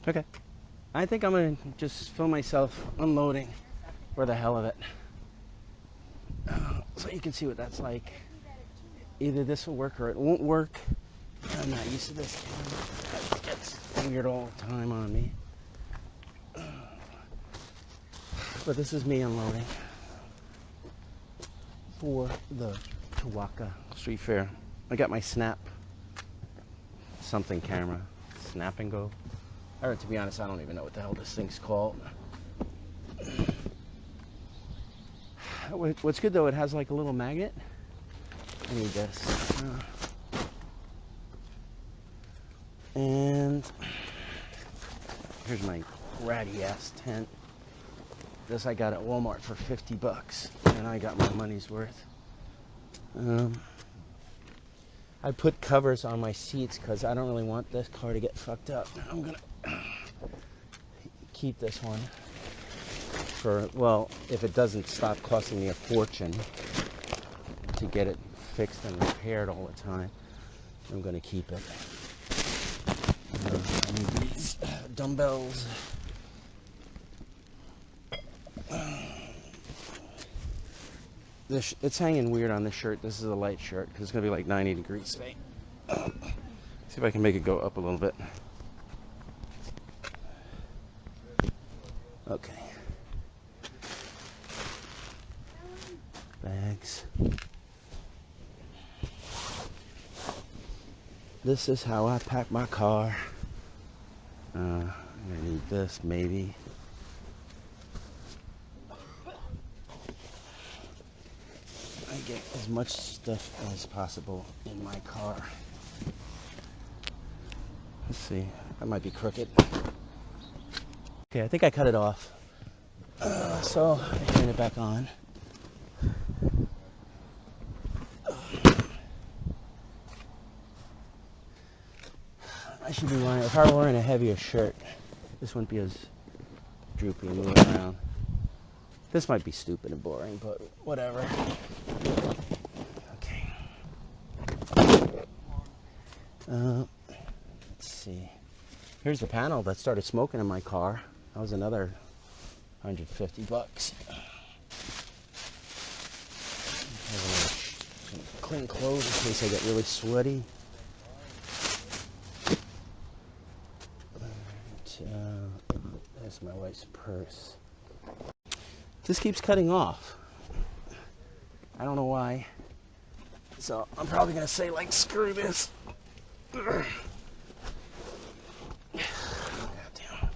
Okay. I think I'm going to just film myself unloading for the hell of it. So you can see what that's like. Either this will work or it won't work. I'm not used to this camera. It gets weird all the time on me. But this is me unloading for the Towaco Street Fair. I got my Snap something camera. Snap and Go. Or to be honest, I don't even know what the hell this thing's called. What's good though, it has like a little magnet. I need this. And here's my ratty ass tent. This I got at Walmart for 50 bucks. And I got my money's worth. I put covers on my seats because I don't really want this car to get fucked up. I'm gonna keep this one for, well, if it doesn't stop costing me a fortune to get it fixed and repaired all the time, I'm gonna keep it. I need these dumbbells. It's hanging weird on this shirt. This is a light shirt because it's gonna be like 90 degrees today. See if I can make it go up a little bit. Okay. Bags. This is how I pack my car. I'm gonna need this maybe. I get as much stuff as possible in my car. Let's see, that might be crooked. Okay, I think I cut it off. So I turn it back on. I should be wearing, if I were wearing a heavier shirt, this wouldn't be as droopy and moving around. This might be stupid and boring, but whatever. Okay. Let's see. Here's the panel that started smoking in my car. That was another 150 bucks. Clean clothes in case I get really sweaty. There's my wife's purse. This keeps cutting off. I don't know why. So I'm probably gonna say like, screw this. God damn.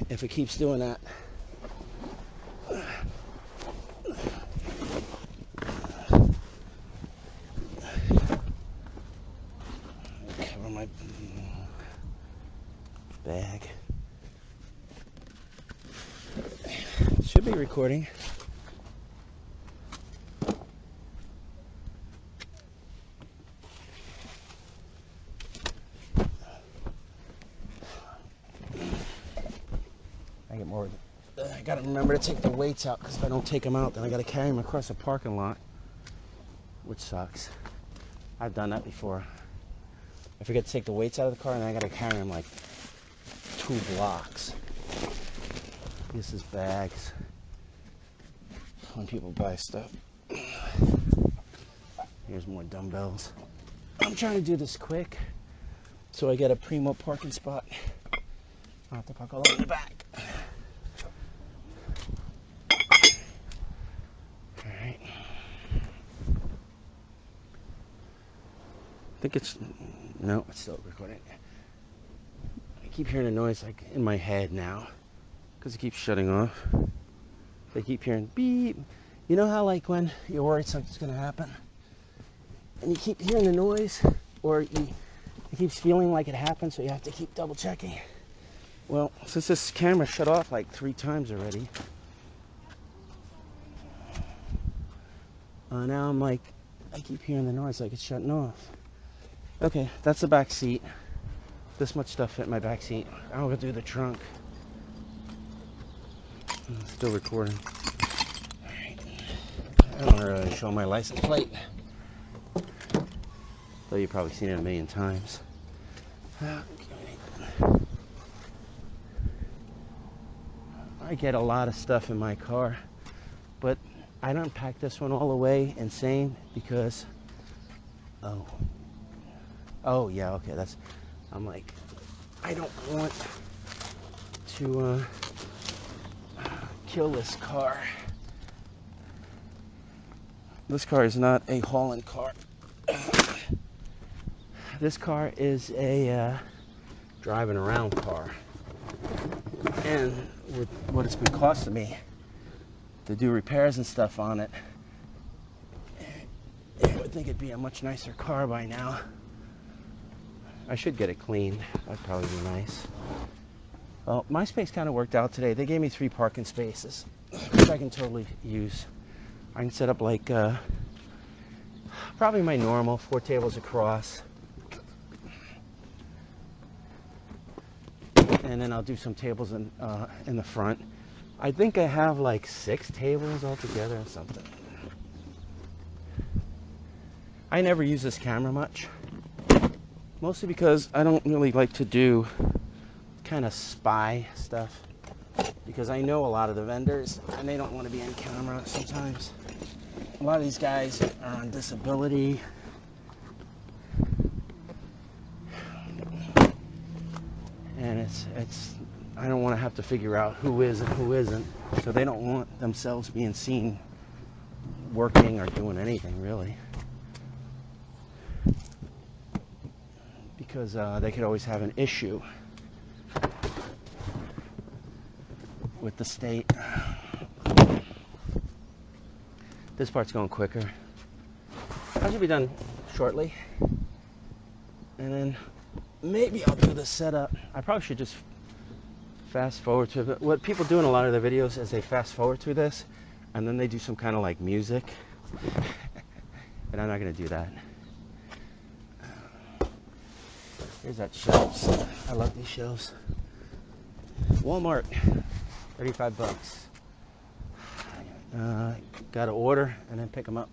If it keeps doing that. Cover my bag. Should be recording. I get more. I gotta remember to take the weights out because if I don't take them out, then I gotta carry them across the parking lot, which sucks. I've done that before. I forget to take the weights out of the car and I gotta carry them like 2 blocks. This is bags. When people buy stuff. Here's more dumbbells. I'm trying to do this quick so I get a primo parking spot. I'll have to park all in the back. Alright. I think it's, no, it's still recording. I keep hearing a noise like in my head now because it keeps shutting off. They keep hearing beep. You know how like when you're worried something's gonna happen and you keep hearing the noise, or it keeps feeling like it happened, so you have to keep double checking. Well, since this camera shut off like 3 times already, now I'm like, I keep hearing the noise like it's shutting off. Okay, that's the back seat. This much stuff fit in my back seat. I'll go through the trunk. Still recording. Alright. I don't really show my license plate, though you've probably seen it a million times. Okay. I get a lot of stuff in my car, but I don't pack this one all the way insane because, oh yeah, okay, I'm like, I don't want to kill this car. This car is not a hauling car. This car is a driving around car. And with what it's been costing me to do repairs and stuff on it, I would think it'd be a much nicer car by now. I should get it cleaned. That'd probably be nice. Well, my space kind of worked out today. They gave me 3 parking spaces, which I can totally use. I can set up like probably my normal 4 tables across. And then I'll do some tables in the front. I think I have like 6 tables altogether or something. I never use this camera much. Mostly because I don't really like to do kind of spy stuff. Because I know a lot of the vendors and they don't want to be on camera sometimes. A lot of these guys are on disability. And it's I don't want to have to figure out who is and who isn't. So they don't want themselves being seen working or doing anything really. Because they could always have an issue with the state. This part's going quicker. I should be done shortly. And then maybe I'll do the setup. I probably should just fast forward to it. What people do in a lot of their videos is they fast forward through this and then they do some kind of like music. But I'm not going to do that. Here's that shelves. I love these shelves. Walmart, 35 bucks. Got to order and then pick them up.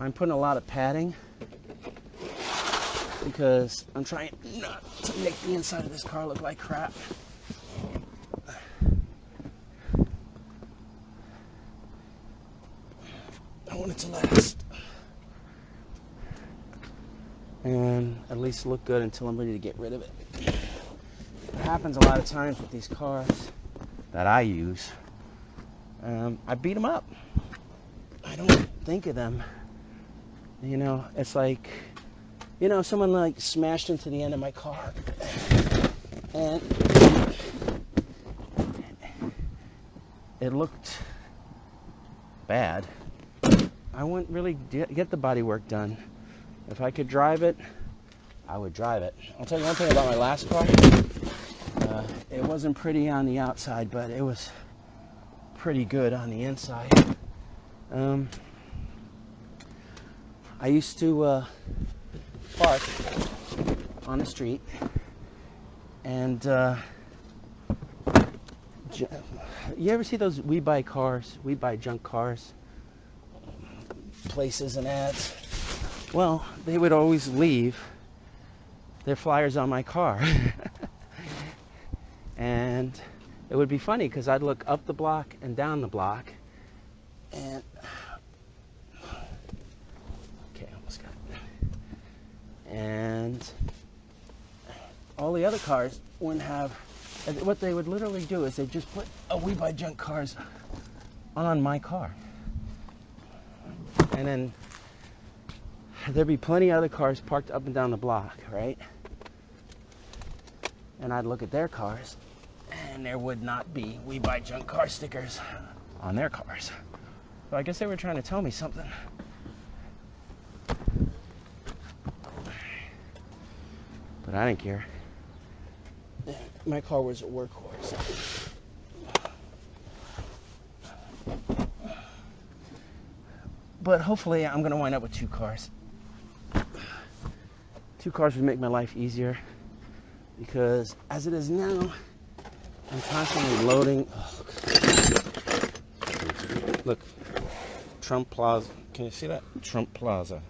I'm putting a lot of padding because I'm trying not to make the inside of this car look like crap. I want it to last. And at least look good until I'm ready to get rid of it. It happens a lot of times with these cars that I use. I beat them up. I don't think of them. You know, it's like, you know, someone like smashed into the end of my car. And it looked bad. I wouldn't really get the body work done. If I could drive it, I would drive it. I'll tell you one thing about my last car. It wasn't pretty on the outside, but it was pretty good on the inside. I used to park on the street, and you ever see those we buy junk cars places and ads? Well, they would always leave their flyers on my car. And it would be funny because I'd look up the block and down the block, and okay, almost got it. And all the other cars wouldn't have. What they would literally do is they just put a we buy junk cars on my car, and then there'd be plenty of other cars parked up and down the block, right? And I'd look at their cars, and there would not be we buy junk car stickers on their cars. So I guess they were trying to tell me something. But I didn't care. My car was a workhorse. But hopefully I'm going to wind up with 2 cars. 2 cars would make my life easier, because as it is now, I'm constantly loading. Oh, look, Trump Plaza. Can you see that? Trump Plaza.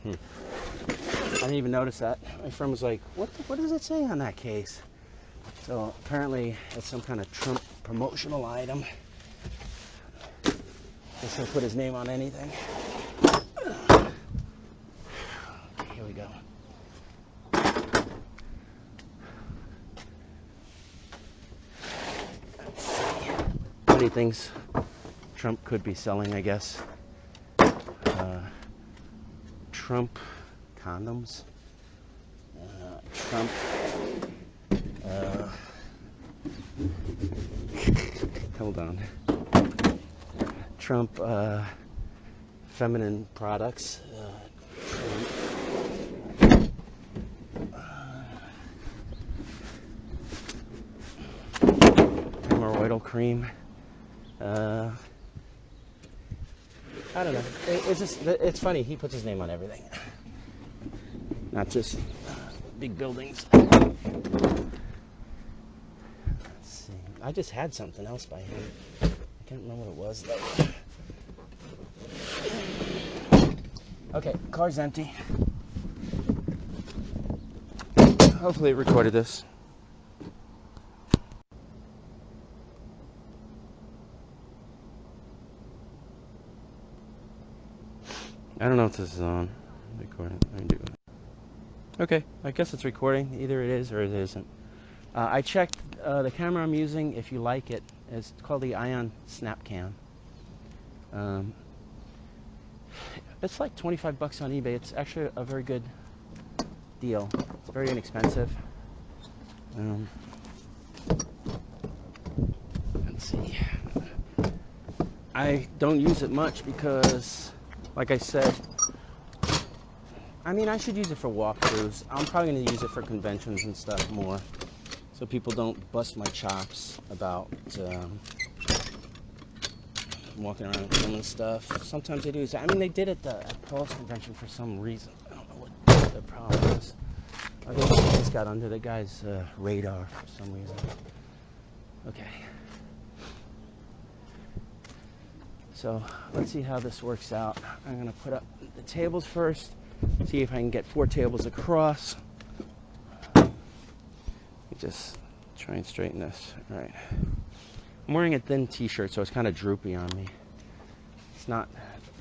I didn't even notice that. My friend was like, what does it say on that case? So apparently it's some kind of Trump promotional item. Guess he'll put his name on anything. Here we go. Let's see. Many things Trump could be selling, I guess. Trump condoms. Trump. Hold on. Trump feminine products. Hemorrhoidal cream. I don't know. It's funny. He puts his name on everything, not just big buildings. Let's see. I just had something else by him. I can't remember what it was though. Okay, car's empty. Hopefully it recorded this. I don't know if this is on. Recording. I do it. Okay, I guess it's recording. Either it is or it isn't. I checked the camera I'm using. If you like it, it's called the Ion Snap Cam. It's like $25 on eBay. It's actually a very good deal. It's very inexpensive. Let's see. I don't use it much because, like I said, I mean, I should use it for walkthroughs. I'm probably going to use it for conventions and stuff more, so people don't bust my chops about walking around filming stuff. Sometimes they do. I mean, they did it at the Pulse convention for some reason. I don't know what the problem is. I think they just got under the guy's radar for some reason. Okay. So let's see how this works out. I'm going to put up the tables first. See if I can get 4 tables across. Just try and straighten this. All right. I'm wearing a thin t-shirt, so it's kind of droopy on me. It's not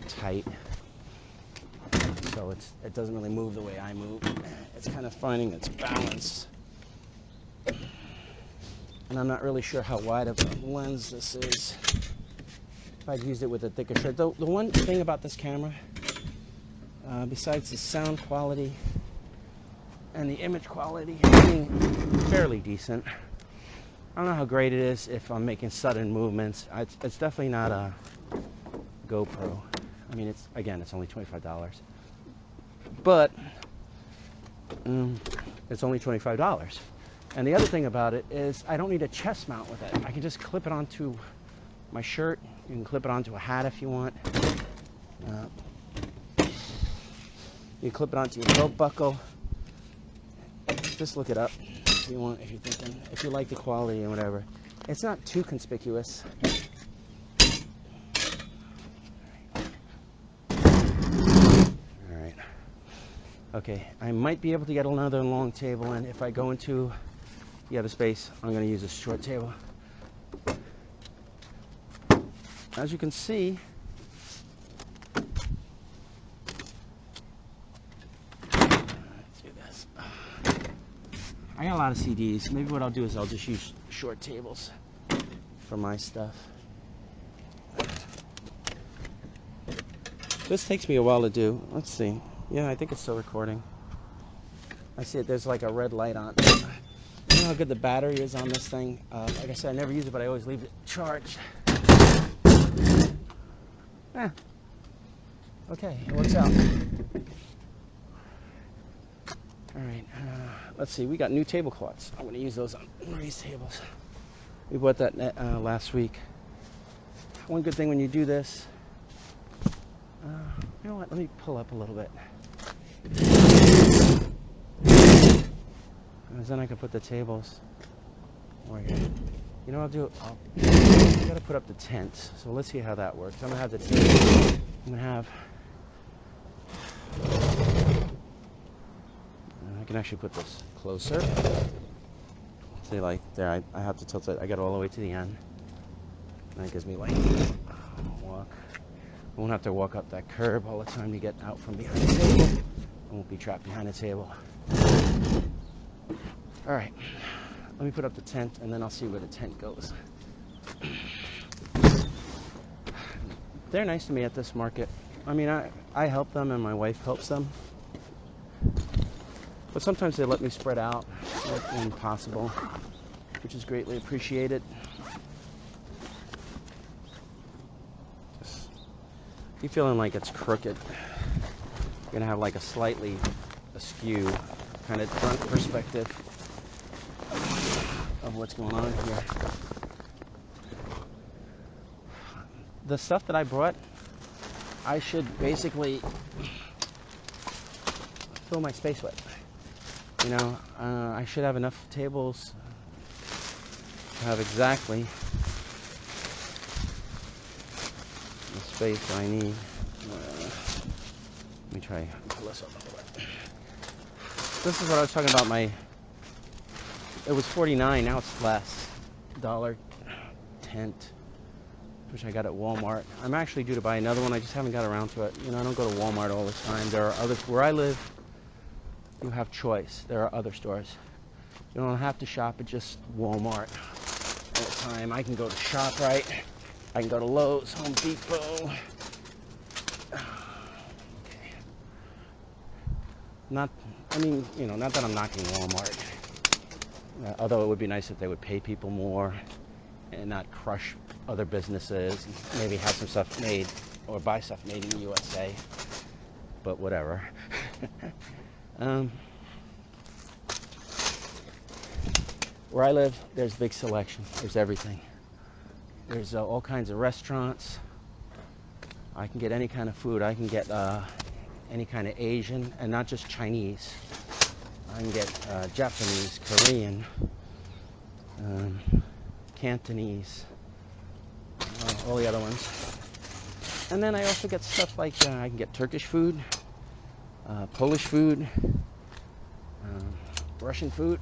tight, so it doesn't really move the way I move. It's kind of finding its balance. And I'm not really sure how wide of a lens this is. If I'd used it with a thicker shirt. The one thing about this camera, besides the sound quality and the image quality being fairly decent, I don't know how great it is if I'm making sudden movements. It's definitely not a GoPro. I mean, it's only $25, but it's only $25. And the other thing about it is I don't need a chest mount with it. I can just clip it onto my shirt. You can clip it onto a hat if you want. You clip it onto your belt buckle. Just look it up if you want, if you're thinking, if you like the quality and whatever. It's not too conspicuous. All right. Okay, I might be able to get another long table in. If I go into the other space, I'm going to use a short table. As you can see, I got a lot of CDs. Maybe what I'll do is I'll just use short tables for my stuff. This takes me a while to do. Let's see. Yeah, I think it's still recording. I see it. There's like a red light on. You know how good the battery is on this thing? Like I said, I never use it, but I always leave it charged. Okay, it works out. All right, let's see. We got new tablecloths. I'm going to use those on Marie's tables. We bought that last week. One good thing when you do this, you know what? Let me pull up a little bit. Because then I can put the tables. Right here. You know what I'll do? I got to put up the tent. So let's see how that works. I'm going to have the table. I'm going to have. I can actually put this closer. See, like there, I have to tilt it. I got all the way to the end. And that gives me like walk. I won't have to walk up that curb all the time to get out from behind the table. I won't be trapped behind the table. All right, let me put up the tent and then I'll see where the tent goes. They're nice to me at this market. I mean, I help them and my wife helps them. But sometimes they let me spread out when possible, which is greatly appreciated. Just, if you're feeling like it's crooked, you're gonna have like a slightly askew kind of front perspective of what's going on here. The stuff that I brought, I should basically fill my space with. You know, I should have enough tables to have exactly the space that I need. Let me try pull this up a little bit. This is what I was talking about. It was $49, now it's less. $1 tent, which I got at Walmart. I'm actually due to buy another one. I just haven't got around to it. You know, I don't go to Walmart all the time. There are others where I live. You have choice. There are other stores. You don't have to shop at just Walmart all the time. I can go to ShopRite. I can go to Lowe's, Home Depot. Okay. Not that I'm knocking Walmart. Although it would be nice if they would pay people more and not crush other businesses. Maybe have some stuff made or buy stuff made in the USA. But whatever. Where I live, there's big selection. There's everything. There's all kinds of restaurants. I can get any kind of food. I can get any kind of Asian, and not just Chinese. I can get Japanese, Korean, Cantonese, all the other ones. And then I also get stuff like I can get Turkish food, Polish food, Russian food,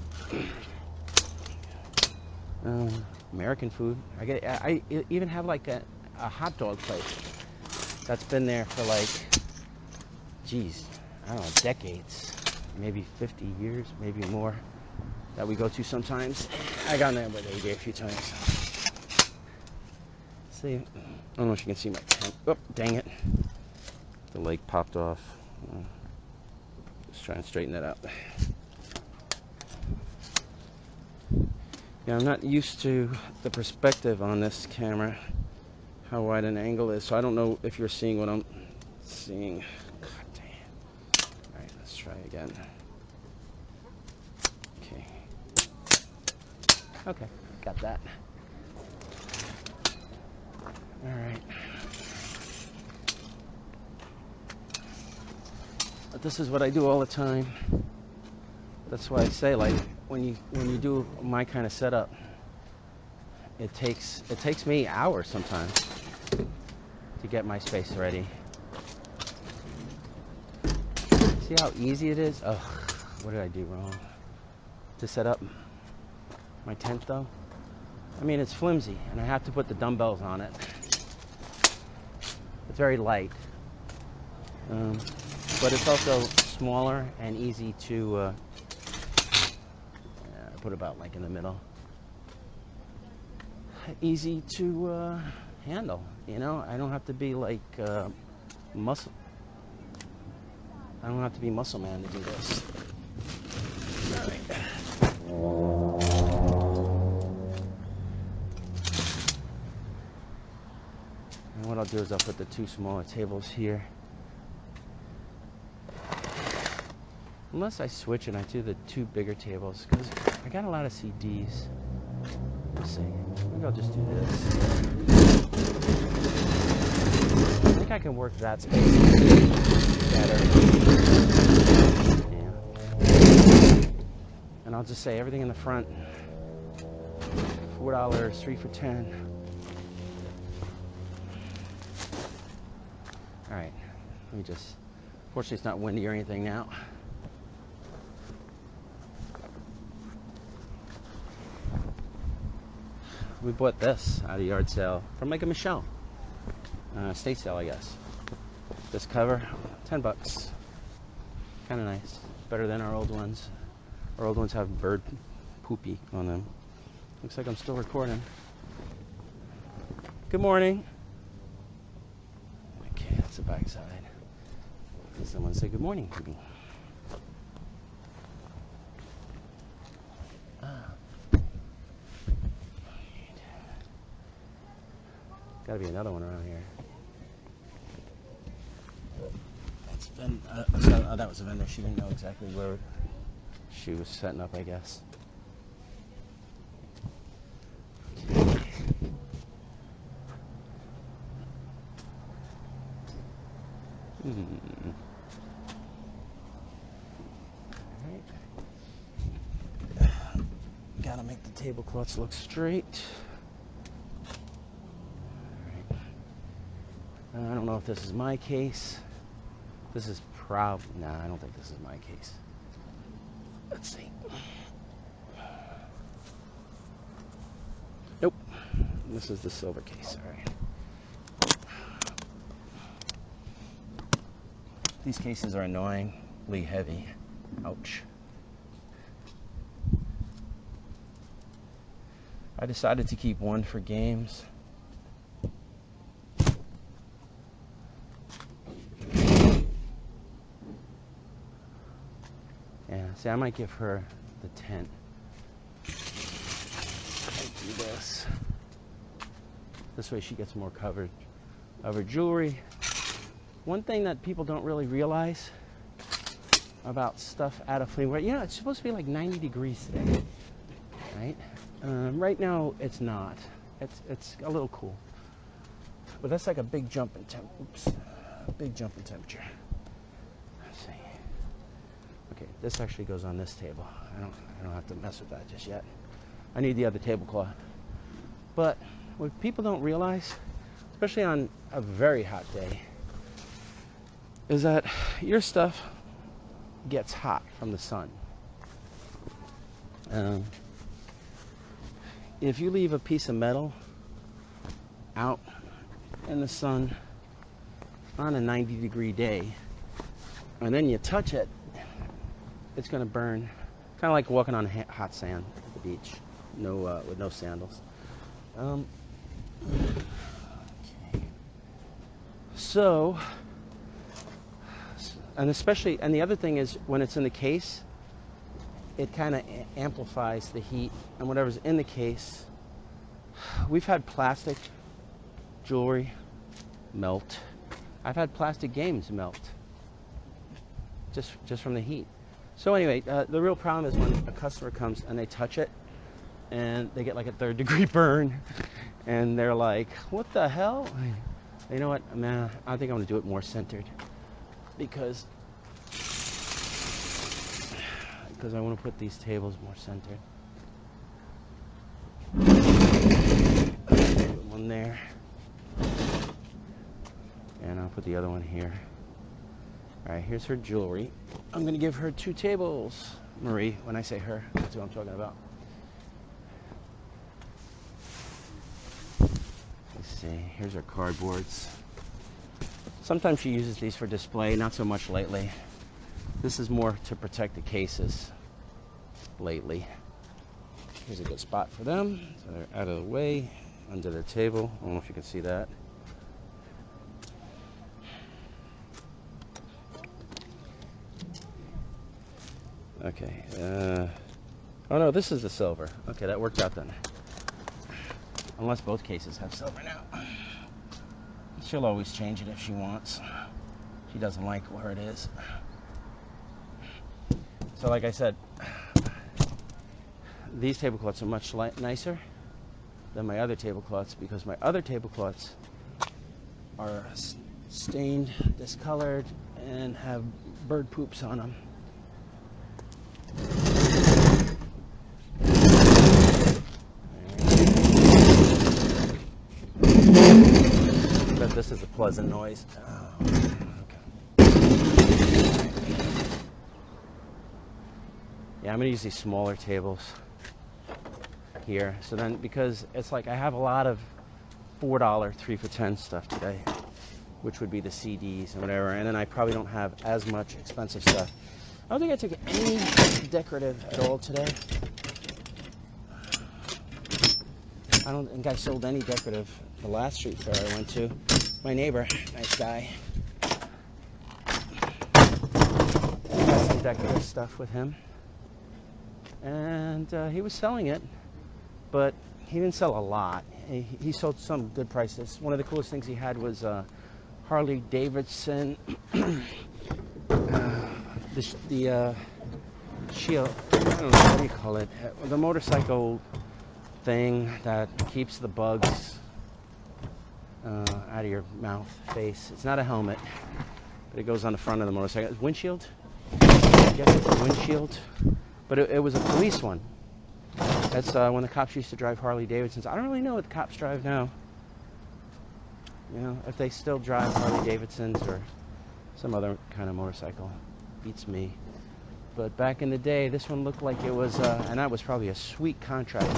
American food. I even have like a hot dog place that's been there for like, geez, I don't know, decades, maybe 50 years, maybe more, that we go to sometimes. I got in there with AJ a few times. See, I don't know if you can see my tent. Oh, dang it. The leg popped off. Just trying to straighten that out. Yeah, I'm not used to the perspective on this camera, how wide an angle is, so I don't know if you're seeing what I'm seeing. God damn. Alright, let's try again. Okay. Okay, got that. Alright. But this is what I do all the time. That's why I say, like, when you do my kind of setup, it takes me hours sometimes to get my space ready. See how easy it is? Ugh, what did I do wrong? To set up my tent though? I mean, it's flimsy and I have to put the dumbbells on it. It's very light. But it's also smaller and easy to put about like in the middle. Easy to handle, you know. I don't have to be like muscle. I don't have to be muscle man to do this. All right. And what I'll do is I'll put the two smaller tables here. Unless I switch and I do the two bigger tables, because I got a lot of CDs. Let's see. Maybe I'll just do this. I think I can work that space better. Yeah. And I'll just say everything in the front. $4, 3 for $10. All right. Let me just. Fortunately, it's not windy or anything now. We bought this at a yard sale from like a Michelle. Estate sale, I guess. This cover, 10 bucks. Kind of nice. Better than our old ones. Our old ones have bird poopy on them. Looks like I'm still recording. Good morning. Okay, that's the back side. Someone say good morning to me. Gotta be another one around here. That was a vendor. She didn't know exactly where she was setting up, I guess. Alright. Gotta make the tablecloths look straight. I don't know if this is my case. This is probably... Nah, I don't think this is my case. Let's see. Nope. This is the silver case. All right. These cases are annoyingly heavy. Ouch. I decided to keep one for games. See, I might give her the tent. I'll do this. This way she gets more coverage of her jewelry. One thing that people don't really realize about stuff at a flea market, you know, it's supposed to be like 90 degrees today, right? Right now, it's not. It's a little cool. But that's like a big jump in temperature. Let's see. Okay, this actually goes on this table. I don't have to mess with that just yet. I need the other tablecloth. But what people don't realize, especially on a very hot day, is that your stuff gets hot from the sun. If you leave a piece of metal out in the sun on a 90-degree day, and then you touch it, it's going to burn. Kind of like walking on hot sand at the beach, with no sandals. Okay. So, and the other thing is when it's in the case, it kind of amplifies the heat, and whatever's in the case. We've had plastic jewelry melt. I've had plastic games melt just from the heat. So anyway, the real problem is when a customer comes and they touch it and they get like a 3rd-degree burn and they're like, what the hell? You know what, man, I think I'm gonna do it more centered because I want to put these tables more centered. Put one there, and I'll put the other one here. All right, here's her jewelry. I'm going to give her 2 tables. Marie, when I say her, that's what I'm talking about. Let's see, here's her cardboards. Sometimes she uses these for display, not so much lately. This is more to protect the cases lately. Here's a good spot for them. So they're out of the way, under their table. I don't know if you can see that. Okay. Oh no, this is the silver. Okay, that worked out then. Unless both cases have silver now. She'll always change it if she wants. She doesn't like where it is. So like I said, these tablecloths are much nicer than my other tablecloths because my other tablecloths are stained, discolored, and have bird poops on them. But this is a pleasant noise. Oh, okay. Yeah, I'm gonna use these smaller tables. here. So then, because it's like I have a lot of $4 3 for $10 stuff today, which would be the CDs and whatever, and then I probably don't have as much expensive stuff. I don't think I took any decorative at all today. I don't think I sold any decorative the last street fair I went to. My neighbor, nice guy. I got some decorative stuff with him. And he was selling it, but he didn't sell a lot. He sold some good prices. One of the coolest things he had was Harley Davidson, the shield, I don't know, what do you call it? The motorcycle thing that keeps the bugs out of your mouth, face. It's not a helmet, but it goes on the front of the motorcycle. Windshield? I guess it's a windshield. But it was a police one. That's when the cops used to drive Harley Davidsons. I don't really know what the cops drive now. You know, if they still drive Harley Davidsons or some other kind of motorcycle. Beats me. But back in the day, this one looked like it was, and that was probably a sweet contract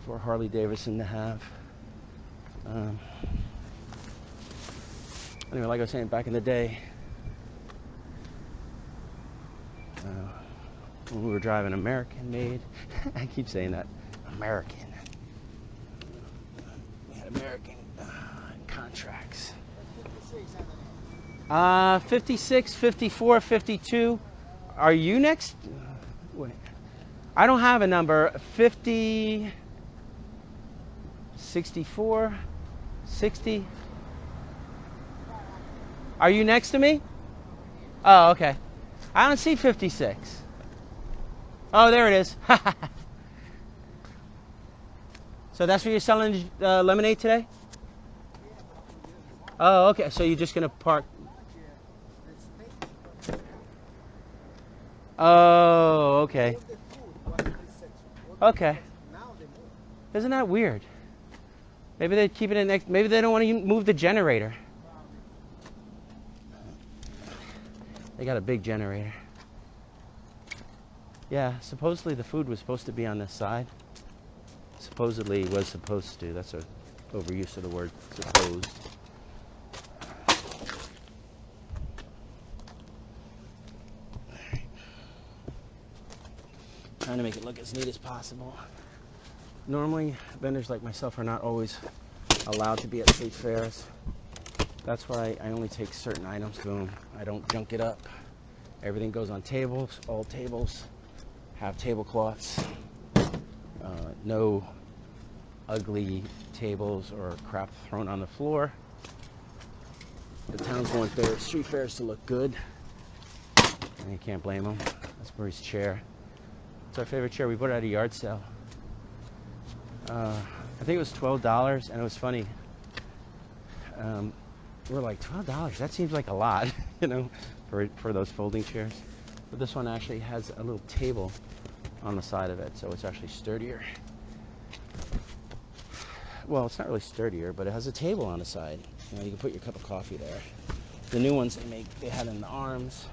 for Harley Davidson to have. Anyway, like I was saying, back in the day, when we were driving American-made, I keep saying that, American. We had American contracts. 56, 54, 52. Are you next? Wait. I don't have a number. 50, 64, 60. Are you next to me? Oh, okay. I don't see 56. Oh, there it is. So that's what you're selling lemonade today? Oh, okay. So you're just going to park. Oh, okay. Okay. Isn't that weird? Maybe they're keeping it next. Maybe they don't want to move the generator. They got a big generator. Yeah, supposedly the food was supposed to be on this side. Supposedly was supposed to. That's an overuse of the word supposed. Alright. Trying to make it look as neat as possible. Normally, vendors like myself are not always allowed to be at street fairs. That's why I only take certain items. Boom. I don't junk it up. Everything goes on tables. All tables have tablecloths. No ugly tables or crap thrown on the floor. The towns want their street fairs to look good, and you can't blame them. That's Marie's chair. It's our favorite chair. We bought it at a yard sale. I think it was $12, and it was funny. We're like, $12? That seems like a lot, you know, for those folding chairs. But this one actually has a little table on the side of it, so it's actually sturdier. Well, it's not really sturdier, but it has a table on the side. You know, you can put your cup of coffee there. The new ones they had in the arms.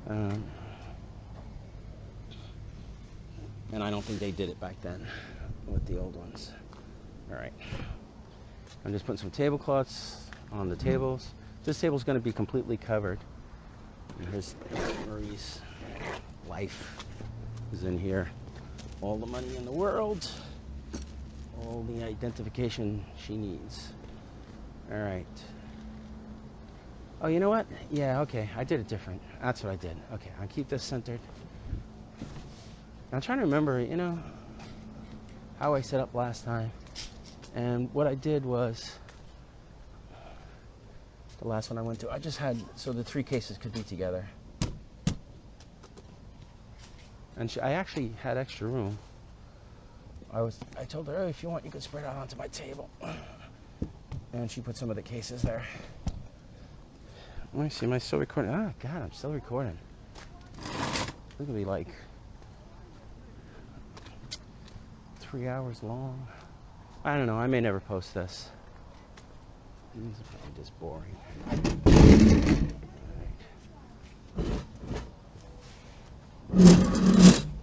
And I don't think they did it back then with the old ones. All right. I'm just putting some tablecloths on the tables. This table's going to be completely covered. And here's Marie's life is in here. All the money in the world. All the identification she needs. All right. Oh, you know what? Yeah, okay. I did it different. That's what I did. Okay, I'll keep this centered. I'm trying to remember, you know, how I set up last time. And what I did was, the last one I went to, I just had, so the 3 cases could be together. And I actually had extra room. I told her, oh, if you want, you can spread out onto my table. And she put some of the cases there. Let me see, am I still recording? Oh, God, I'm still recording. Look at me, like 3 hours long. I don't know, I may never post this. This is probably just boring. All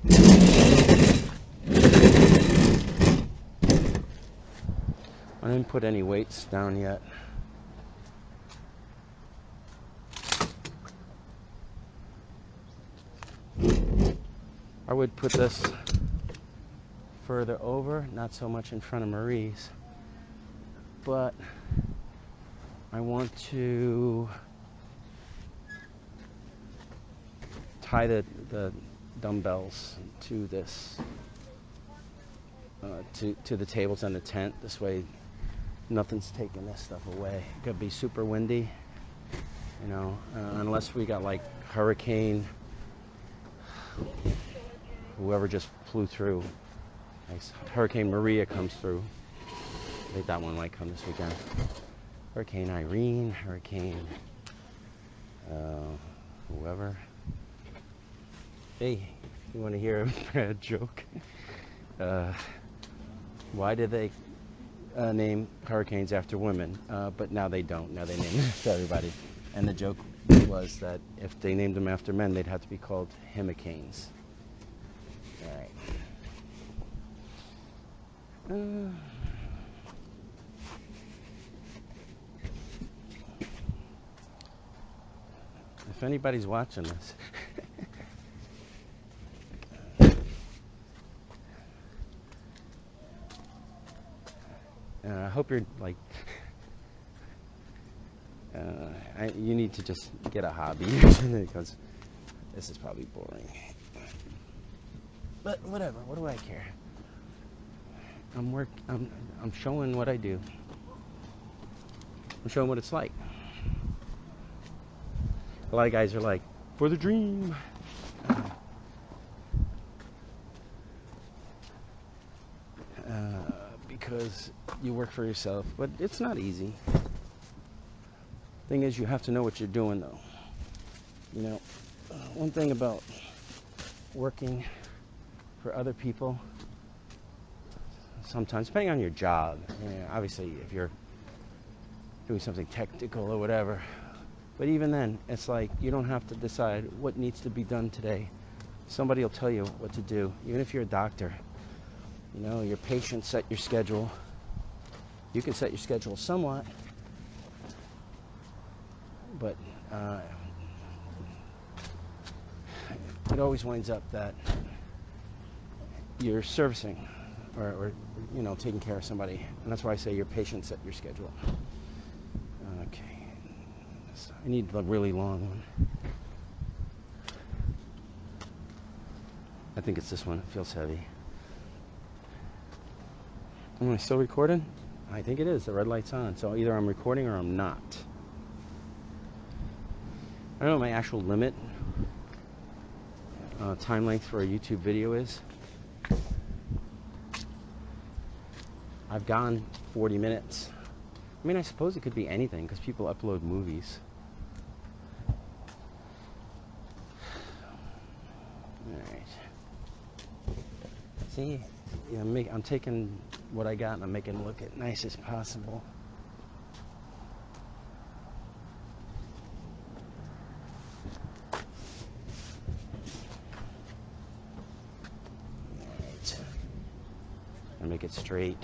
right. didn't put any weights down yet. I would put this further over, not so much in front of Marie's, but I want to tie the dumbbells to this, to the tables and the tent. This way nothing's taking this stuff away. It could be super windy, you know, unless we got like hurricane, whoever just flew through. Hurricane Maria comes through. I think that one might come this weekend. Hurricane Irene, Hurricane whoever. Hey, you want to hear a bad joke? Why do they name hurricanes after women? But now they don't. Now they name it after everybody. And the joke was that if they named them after men, they'd have to be called himicanes. All right. If anybody's watching this, I hope you're like, you need to just get a hobby because this is probably boring. But whatever, what do I care? I'm showing what I do. I'm showing what it's like. A lot of guys are like, for the dream. Because you work for yourself, but it's not easy. Thing is, you have to know what you're doing, though. You know, one thing about working for other people, sometimes, depending on your job, you know, obviously, if you're doing something technical or whatever, but even then, it's like you don't have to decide what needs to be done today. Somebody will tell you what to do. Even if you're a doctor, you know, your patients set your schedule. You can set your schedule somewhat, but it always winds up that you're servicing or you know, taking care of somebody. And that's why I say your patients set your schedule. Okay. I need the really long one. I think it's this one. It feels heavy. Am I still recording? I think it is. The red light's on. So either I'm recording or I'm not. I don't know what my actual limit time length for a YouTube video is. I've gone 40 minutes. I mean, I suppose it could be anything because people upload movies. Alright. See, you know, I'm taking what I got and I'm making it look as nice as possible. Alright. And make it straight.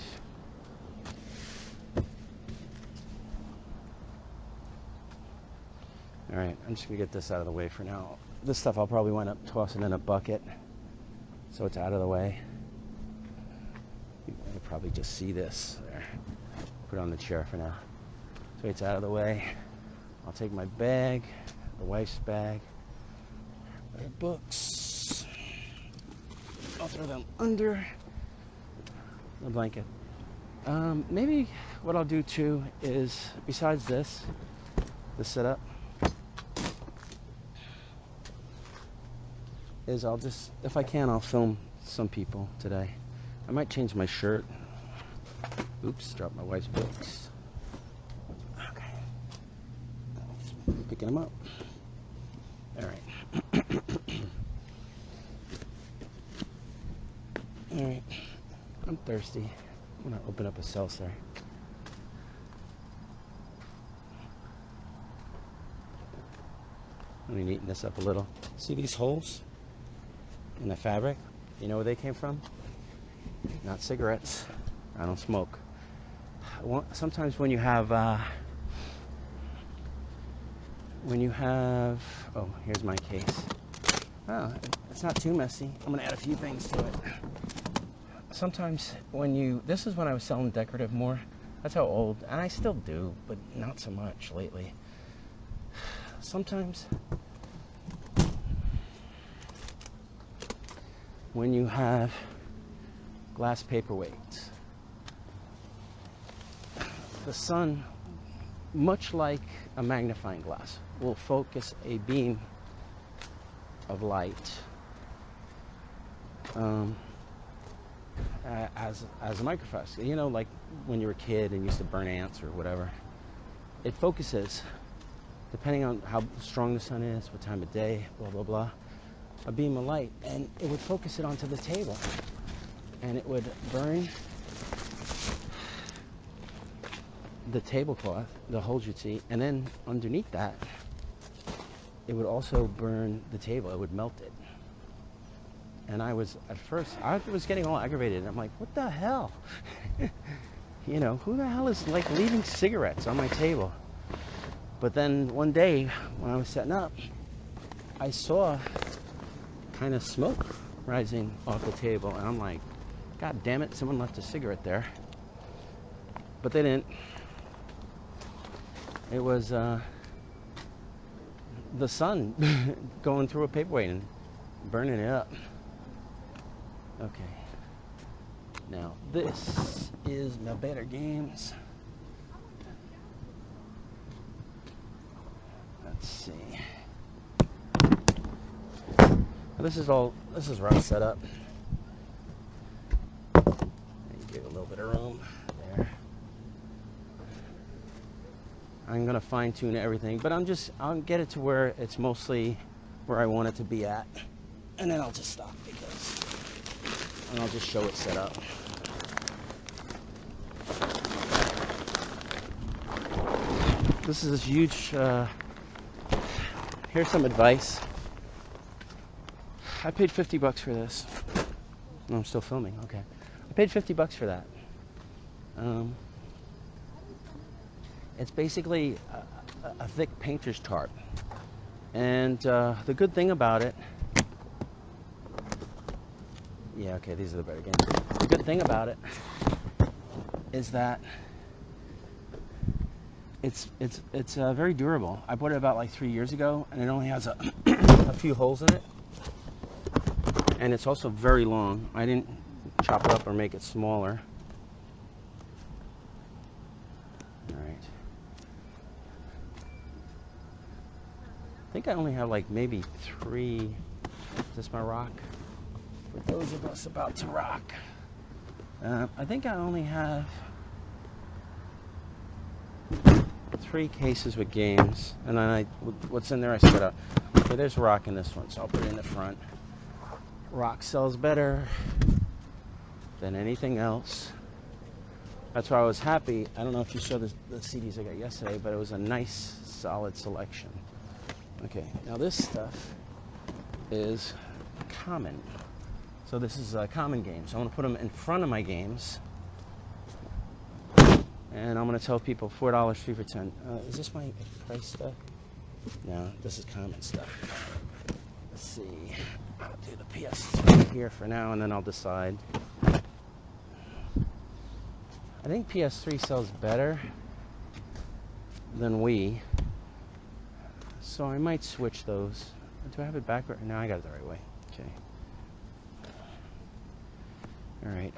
Alright, I'm just going to get this out of the way for now. This stuff I'll probably wind up tossing in a bucket so it's out of the way. You can probably just see this there. Put it on the chair for now. So it's out of the way. I'll take my bag, the wife's bag, her books. I'll throw them under the blanket. Maybe what I'll do too is, besides this setup, is I'll just, if I can, I'll film some people today. I might change my shirt. Oops, dropped my wife's books. Okay. Picking them up. Alright. Alright. I'm thirsty. I'm gonna open up a seltzer. Let me neaten this up a little. See these holes in the fabric? You know where they came from? Not cigarettes. I don't smoke. sometimes when you have, oh, here's my case. Oh, it's not too messy. I'm gonna add a few things to it. Sometimes this is when I was selling decorative more. That's how old, and I still do, but not so much lately. Sometimes when you have glass paperweights, the sun, much like a magnifying glass, will focus a beam of light as a microfocus. You know, like when you were a kid and used to burn ants or whatever. It focuses, depending on how strong the sun is, what time of day, blah, blah, blah, a beam of light, and it would focus it onto the table, and it would burn the tablecloth, the holes you'd see, and then underneath that, it would also burn the table. It would melt it. And I was, at first, I was getting all aggravated. I'm like, what the hell? You know, who the hell is like leaving cigarettes on my table? But then one day when I was setting up, I saw kind of smoke rising off the table, and I'm like, God damn it, someone left a cigarette there. But they didn't. It was the sun going through a paperweight and burning it up. Okay. Now this is my better games. Let's see. This is rough setup. Give a little bit of room there. I'm gonna fine tune everything, but I'll get it to where it's mostly where I want it to be at, and then I'll just stop and I'll just show it set up. This is huge. Here's some advice. I paid $50 for this. No, I'm still filming. Okay, I paid $50 for that. It's basically a thick painter's tarp, and the good thing about it. Yeah, okay, these are the better games. The good thing about it is that it's very durable. I bought it about like 3 years ago, and it only has a few holes in it, and it's also very long. I didn't chop it up or make it smaller. All right. I think I only have like maybe 3. Is this my rock? For those of us about to rock. I think I only have 3 cases with games, and then what's in there I set up. Okay, there's rock in this one, so I'll put it in the front. Rock sells better than anything else. That's why I was happy. I don't know if you saw the CDs I got yesterday, but it was a nice, solid selection. Okay, now this stuff is common. So this is a common game. So I'm going to put them in front of my games. And I'm going to tell people $4, 3 for 10. Is this my price stuff? No, this is common stuff. Let's see. I'll do the PS3 here for now, and then I'll decide. I think PS3 sells better than Wii. So I might switch those. Do I have it backward? No, I got it the right way. Okay. All right,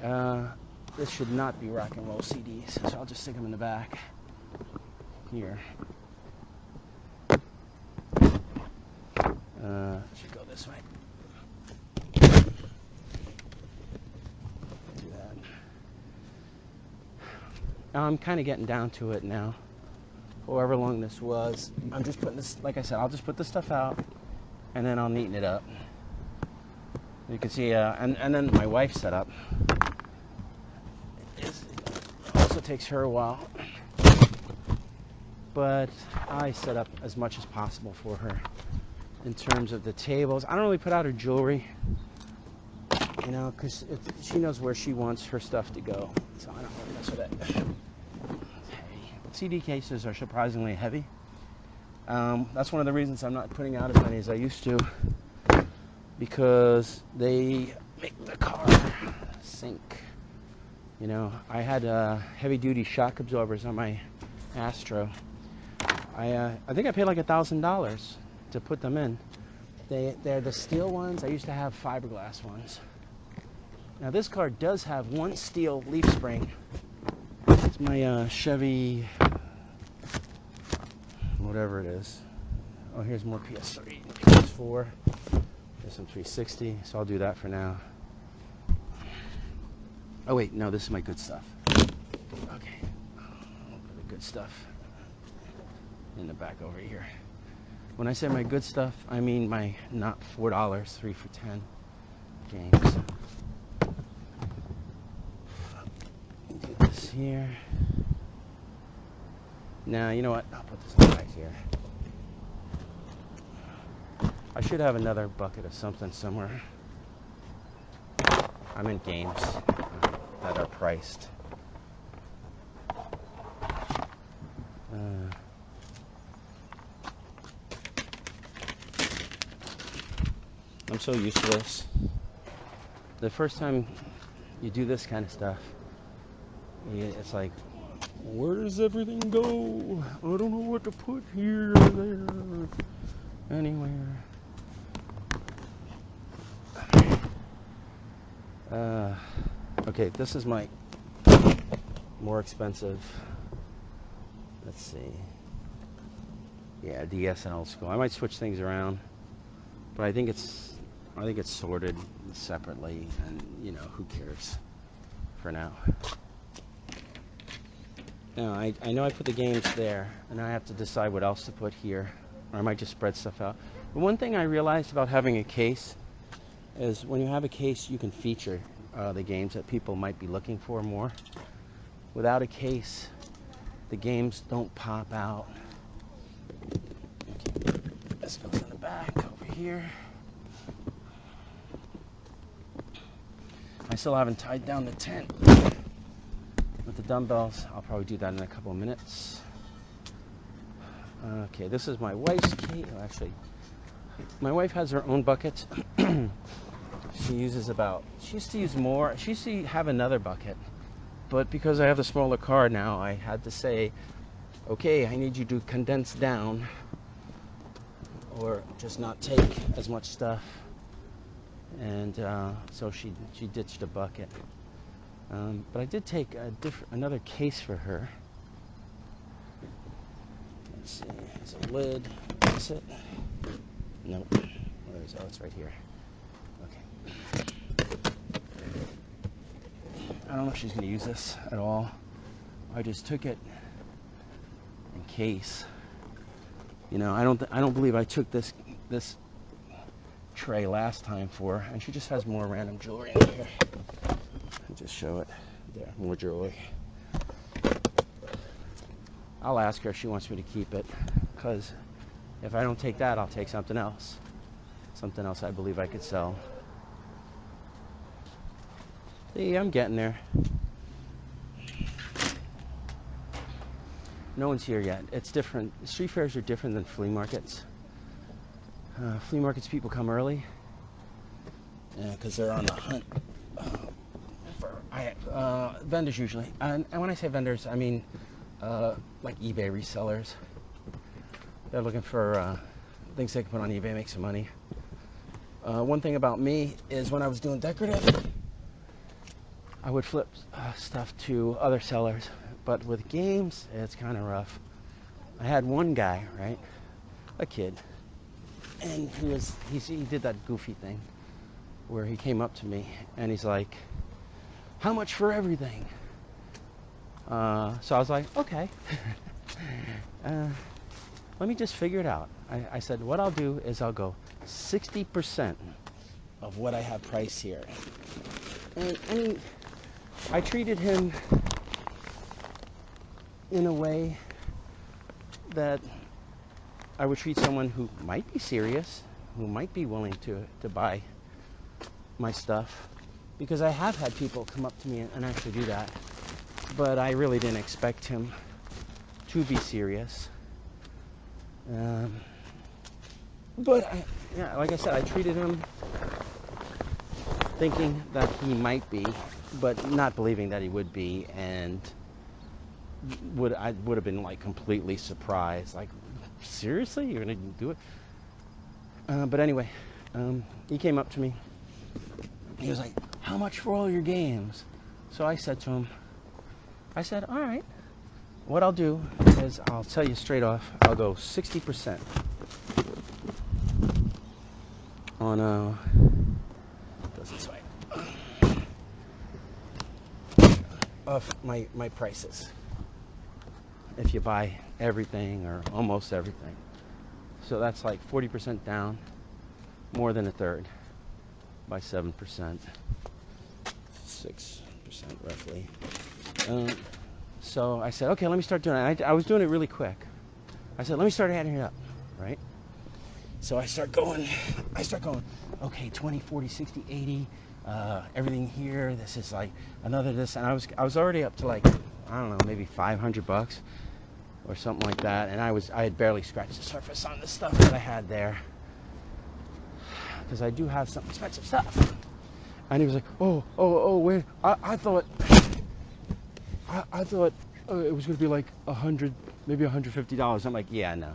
this should not be rock and roll CDs, so I'll just stick them in the back here. Should go this way. Do that. I'm kind of getting down to it now. However long this was, I'm just putting this, like I said, I'll just put this stuff out, and then I'll neaten it up. You can see, and then my wife's setup. It also takes her a while, but I set up as much as possible for her in terms of the tables. I don't really put out her jewelry, you know, because she knows where she wants her stuff to go, so I don't really mess with it. CD cases are surprisingly heavy. That's one of the reasons I'm not putting out as many as I used to, because they make the car sink. You know, I had heavy-duty shock absorbers on my Astro. I think I paid like $1,000 to put them in. They're the steel ones. I used to have fiberglass ones. Now this car does have one steel leaf spring. It's my Chevy, whatever it is. Oh, here's more PS3, PS4. There's some 360, so I'll do that for now. Oh wait, no, this is my good stuff. Okay, I'll put the good stuff in the back over here. When I say my good stuff, I mean my not $4, 3 for $10 games. Do this here. Now, you know what? I'll put this right here. I should have another bucket of something somewhere. I'm in games that are priced. I'm so used to this. The first time you do this kind of stuff, it's like, where does everything go? I don't know what to put here or there, anywhere. Okay, this is my more expensive. Let's see. Yeah, DSL school. I might switch things around, but I think it's sorted separately, and you know, who cares for now. Now, I know I put the games there, and I have to decide what else to put here, or I might just spread stuff out. But one thing I realized about having a case is when you have a case, you can feature the games that people might be looking for more. Without a case, the games don't pop out. Okay, this goes in the back over here. I still haven't tied down the tent with the dumbbells. I'll probably do that in a couple of minutes. Okay, this is my wife's case. Oh, actually, my wife has her own buckets. She uses she used to use more. She used to have another bucket, but because I have the smaller car now, I had to say, okay, I need you to condense down or just not take as much stuff. And so she ditched a bucket. But I did take another case for her. Let's see, there's a lid. Is it? Nope. Where is it? Oh, it's right here. Okay. I don't know if she's going to use this at all. I just took it in case. You know, I don't believe I took this tray last time for her, and she just has more random jewelry in here. I'll just show it. There, more jewelry. I'll ask her if she wants me to keep it, because if I don't take that, I'll take something else. Something else I believe I could sell. See, I'm getting there. No one's here yet. It's different. Street fairs are different than flea markets. Flea markets, people come early because they're on the hunt for vendors usually. And when I say vendors, I mean like eBay resellers. They're looking for things they can put on eBay, make some money. One thing about me is when I was doing decorative, I would flip stuff to other sellers. But with games, it's kind of rough. I had one guy, right, a kid, and he did that goofy thing where he came up to me and he's like, how much for everything? So I was like, okay. Let me just figure it out. I said, what I'll do is I'll go 60% of what I have priced here. And I mean, I treated him in a way that I would treat someone who might be serious, who might be willing to buy my stuff, because I have had people come up to me and actually do that, but I really didn't expect him to be serious. But yeah, like I said, I treated him thinking that he might be, but not believing that he would be, and I would have been like completely surprised, like, seriously, you're gonna do it? But anyway, he came up to me. He was like, how much for all your games? So I said to him, I said, all right, what I'll do is I'll tell you straight off, I'll go 60% on goes this way, of my prices if you buy everything or almost everything. So that's like 40% down, more than a third, by 7%, 6% roughly. So I said, okay, let me start doing it. I was doing it really quick. I said, let me start adding it up, right? So I start going, okay, 20, 40, 60, 80, everything here, this is like another this, and I was already up to like, I don't know, maybe $500 or something like that, and I had barely scratched the surface on the stuff that I had there, because I do have some expensive stuff. And he was like, oh, wait, I thought it was going to be like $100, maybe $150. I'm like, yeah, no.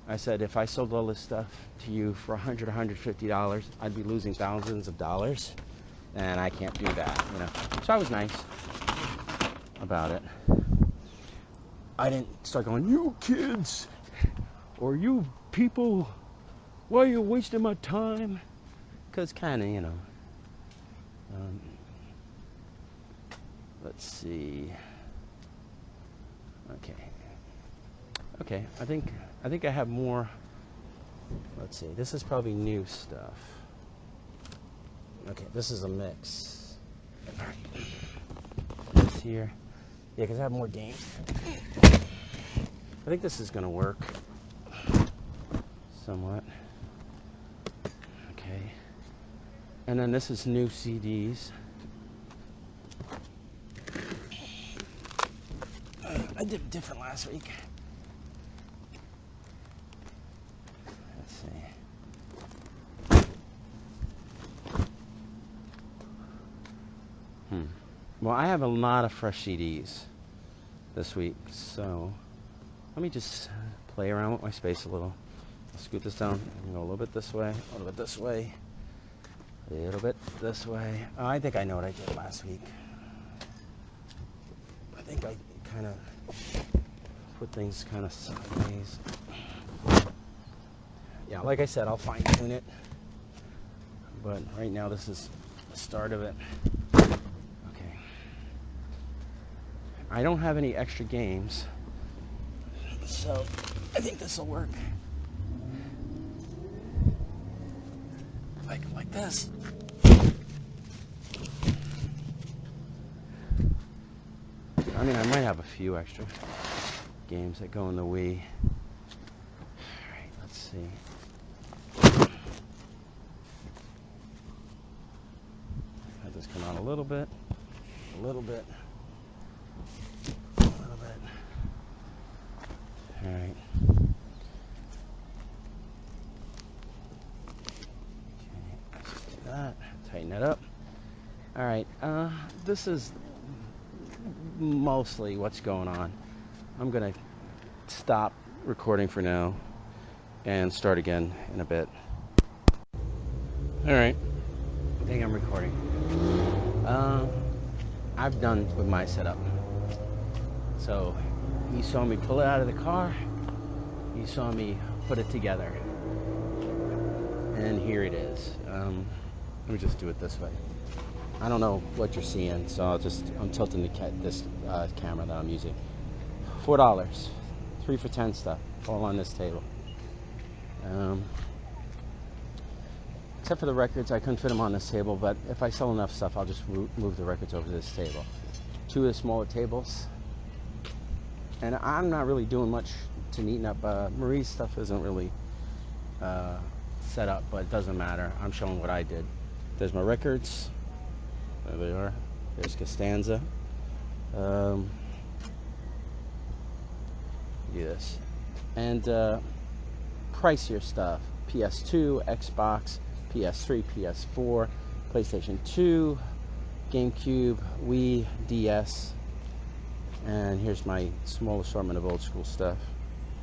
I said, if I sold all this stuff to you for $100, $150, I'd be losing thousands of dollars, and I can't do that, you know. So I was nice about it. I didn't start going, you kids, or you people, why are you wasting my time? Because kind of, you know. Let's see. Okay, I think I have more. Let's see, this is probably new stuff. Okay, this is a mix. All right. This here. Yeah, because I have more games. I think this is going to work somewhat. Okay. And then this is new CDs. I did different last week. Let's see. Well, I have a lot of fresh CDs this week, so let me just play around with my space a little. I'll scoot this down and go a little bit this way, a little bit this way, a little bit this way. Oh, I think I know what I did last week. I think I kind of put things kind of sideways. Yeah, like I said, I'll fine tune it, but right now this is the start of it. Okay. I don't have any extra games, so I think this will work. Like this. I mean, I might have a few extra games that go in the Wii. Alright, let's see. Let this come out a little bit, a little bit, a little bit. Alright. Okay, let's do that. Tighten that up. Alright, this is mostly what's going on. I'm gonna stop recording for now and start again in a bit. Alright, I think I'm recording. I've done with my setup. So you saw me pull it out of the car, you saw me put it together, and here it is. Let me just do it this way. I don't know what you're seeing, so I'm tilting this camera that I'm using. $4, 3 for $10 stuff, all on this table. Except for the records, I couldn't fit them on this table, but if I sell enough stuff, I'll just move the records over to this table. 2 of the smaller tables. And I'm not really doing much to neaten up. Marie's stuff isn't really set up, but it doesn't matter. I'm showing what I did. There's my records. There they are. There's Costanza. do this. And pricier stuff. PS2, Xbox, PS3, PS4, PlayStation 2, GameCube, Wii, DS. And here's my small assortment of old school stuff.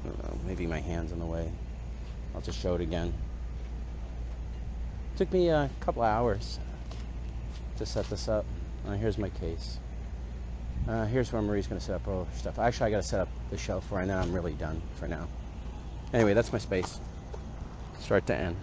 I don't know, maybe my hand's in the way. I'll just show it again. Took me a couple hours to set this up. Here's my case. Here's where Marie's going to set up all her stuff. Actually, I got to set up the shelf right now. I'm really done for now. Anyway, that's my space. Start to end.